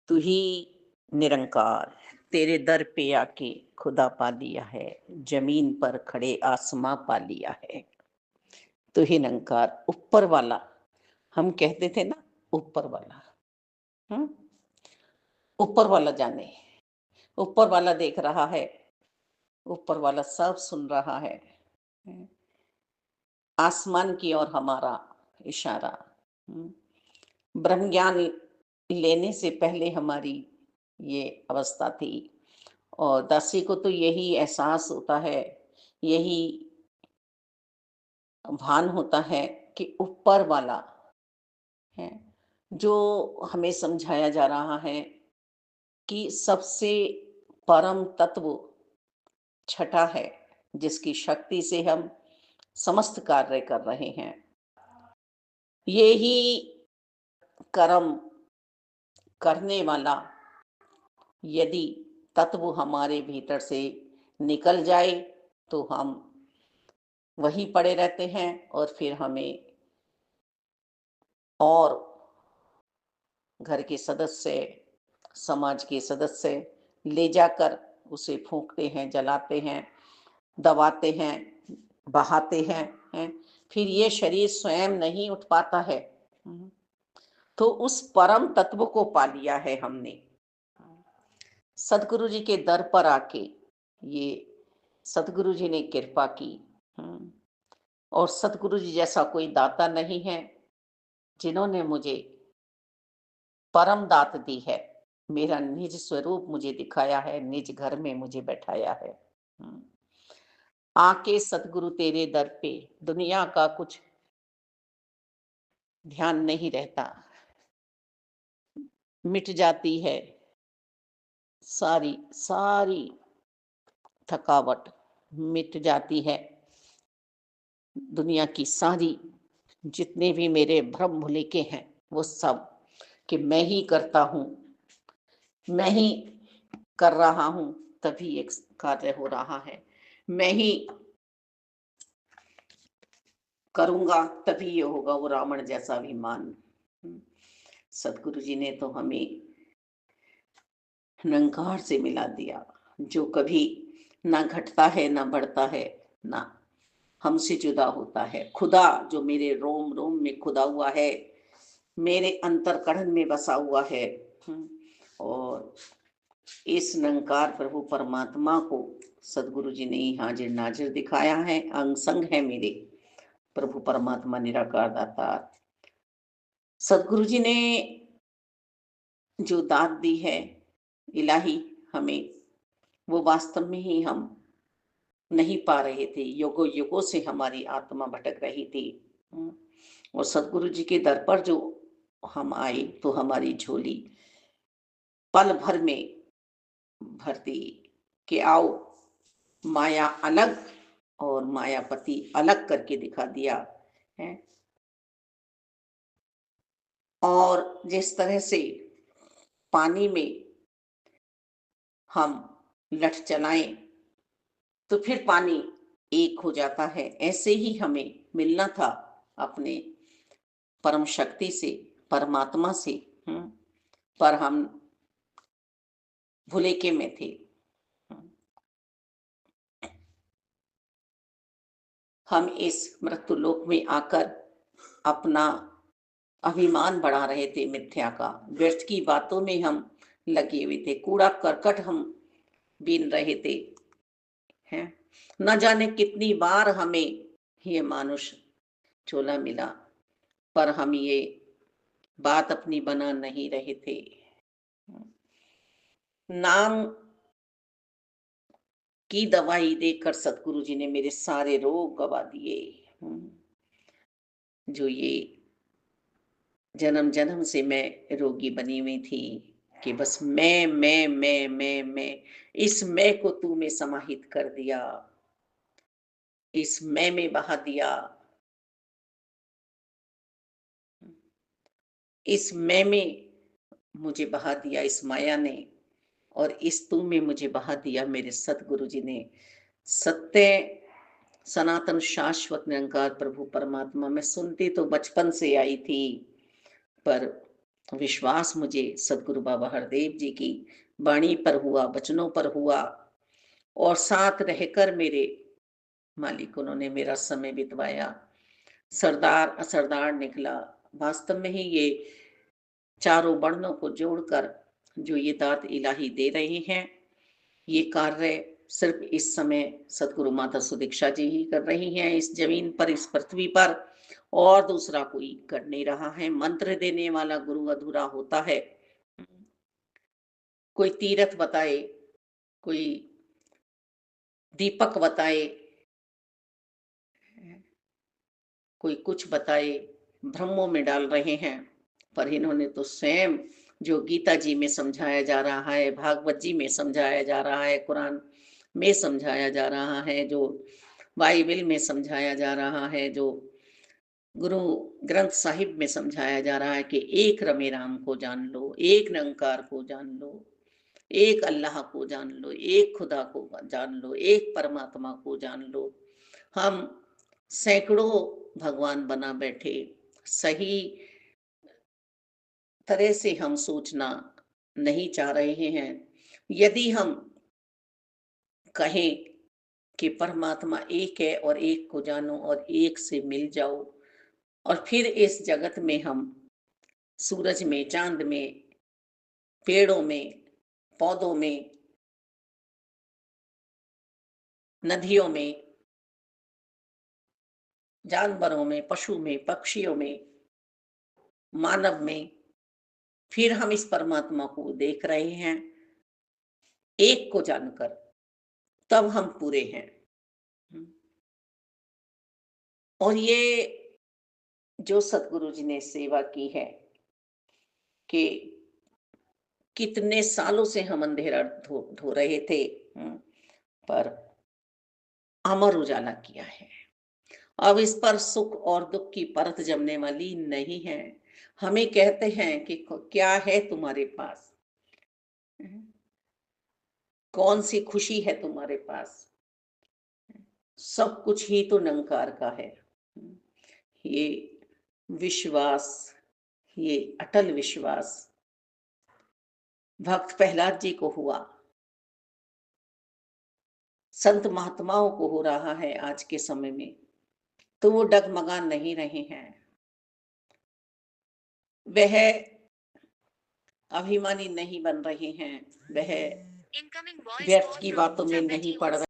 तू ही निरंकार, तेरे दर पे आके खुदा पा लिया है, जमीन पर खड़े आसमां पा लिया है। तू ही निरंकार, ऊपर वाला। हम कहते थे ना, ऊपर वाला। हम्म। ऊपर वाला जाने, ऊपर वाला देख रहा है, ऊपर वाला सब सुन रहा है। हम्म, आसमान की ओर हमारा इशारा। ब्रह्म ज्ञान लेने से पहले हमारी ये अवस्था थी। और दासी को तो यही एहसास होता है, यही भान होता है कि ऊपर वाला है, जो हमें समझाया जा रहा है कि सबसे परम तत्व छठा है, जिसकी शक्ति से हम समस्त कार्य कर रहे हैं। ये ही कर्म करने वाला यदि तत्व हमारे भीतर से निकल जाए तो हम वहीं पड़े रहते हैं, और फिर हमें और घर के सदस्य, समाज के सदस्य ले जाकर उसे फूंकते हैं, जलाते हैं, दबाते हैं, बहाते हैं। फिर ये शरीर स्वयं नहीं उठ पाता है। तो उस परम तत्व को पा लिया है हमने सदगुरु जी के दर पर आके। ये सदगुरु जी ने कृपा की। और सदगुरु जी जैसा कोई दाता नहीं है जिन्होंने मुझे परम दात दी है। मेरा निज स्वरूप मुझे दिखाया है, निज घर में मुझे बैठाया है। आके सतगुरु तेरे दर पे दुनिया का कुछ ध्यान नहीं रहता, मिट जाती है सारी सारी थकावट, मिट जाती है दुनिया की सारी, जितने भी मेरे भ्रम भुलेखे हैं वो सब, कि मैं ही करता हूँ, मैं ही कर रहा हूँ, तभी एक कार्य हो रहा है, मैं ही करूंगा तभी ये होगा, वो रावण जैसा अभिमान। सतगुरु जी ने तो हमें निरंकार से मिला दिया, जो कभी ना घटता है ना बढ़ता है, ना हमसे जुदा होता है। खुदा जो मेरे रोम रोम में खुदा हुआ है, मेरे अंतरकरण में बसा हुआ है। और इस निरंकार प्रभु परमात्मा को सदगुरु जी ने ही हाजिर नाजिर दिखाया है। अंग संग है मेरे प्रभु परमात्मा निराकार दाता। सदगुरु जी ने जो दात दी है इलाही हमें, वो वास्तव में ही हम नहीं पा रहे थे। युगों युगों से हमारी आत्मा भटक रही थी। और सदगुरु जी के दर पर जो हम आए तो हमारी झोली पल भर में भर दी कि आओ, माया अलग और मायापति अलग करके दिखा दिया है। और जिस तरह से पानी में हम लठ चलाएं तो फिर पानी एक हो जाता है, ऐसे ही हमें मिलना था अपने परम शक्ति से, परमात्मा से। पर हम भुलेखे में थे। हम इस मृत्यु लोक में आकर अपना अभिमान बढ़ा रहे थे, मिथ्या का, व्यर्थ की बातों में हम लगे हुए थे, कूड़ा करकट हम बीन रहे थे। हैं, न जाने कितनी बार हमें ये मानुष चोला मिला, पर हम ये बात अपनी बना नहीं रहे थे। नाम की दवाई देकर सतगुरु जी ने मेरे सारे रोग गवा दिए। जो ये जन्म जन्म से मैं रोगी बनी हुई थी कि बस मैं, इस मैं को तू में समाहित कर दिया, इस मैं में बहा दिया, इस मैं में मुझे बहा दिया इस माया ने, और इस तू में मुझे बहा दिया मेरे सतगुरु जी ने। सत्य सनातन शाश्वत निरंकार प्रभु परमात्मा मैं सुनती तो बचपन से आई थी, पर विश्वास मुझे सदगुरु बाबा हरदेव जी की वाणी पर हुआ, वचनों पर हुआ और साथ रहकर मेरे मालिक उन्होंने मेरा समय बितवाया। सरदार असरदार निकला। वास्तव में ही ये चारों वर्णों को जोड़कर जो ये दात इलाही दे रहे हैं, ये कार्य सिर्फ इस समय सदगुरु माता सुदीक्षा जी ही कर रही हैं इस जमीन पर, इस पृथ्वी पर, और दूसरा कोई कर नहीं रहा है। मंत्र देने वाला गुरु अधूरा होता है। कोई तीरथ बताए, कोई दीपक बताए, कोई कुछ बताए, भ्रमों में डाल रहे हैं। पर इन्होंने तो स्वयं जो गीता जी में समझाया जा रहा है, भागवत जी में समझाया जा रहा है, कुरान में समझाया जा रहा है, जो बाइबल में समझाया जा रहा है, जो गुरु ग्रंथ साहिब में समझाया जा रहा है कि एक रमे राम को जान लो, एक निरंकार को जान लो, एक अल्लाह को जान लो, एक खुदा को जान लो, एक परमात्मा को जान लो। हम सैकड़ों भगवान बना बैठे, सही तरह से हम सोचना नहीं चाह रहे हैं। यदि हम कहें कि परमात्मा एक है और एक को जानो और एक से मिल जाओ, और फिर इस जगत में हम सूरज में, चांद में, पेड़ों में, पौधों में, नदियों में, जानवरों में, पशु में, पक्षियों में, मानव में, फिर हम इस परमात्मा को देख रहे हैं एक को जानकर, तब हम पूरे हैं। और ये जो सतगुरु जी ने सेवा की है कि कितने सालों से हम अंधेरा ढो रहे थे, पर अमर उजाला किया है। अब इस पर सुख और दुख की परत जमने वाली नहीं है। हमें कहते हैं कि क्या है तुम्हारे पास, कौन सी खुशी है तुम्हारे पास, सब कुछ ही तो निरंकार का है। ये विश्वास, ये अटल विश्वास भक्त प्रहलाद जी को हुआ, संत महात्माओं को हो रहा है आज के समय में, तो वो डगमगा नहीं रहे हैं। वह अभिमानी नहीं बन रहे हैं, वह व्यर्थ की बातों में नहीं पड़ रहे।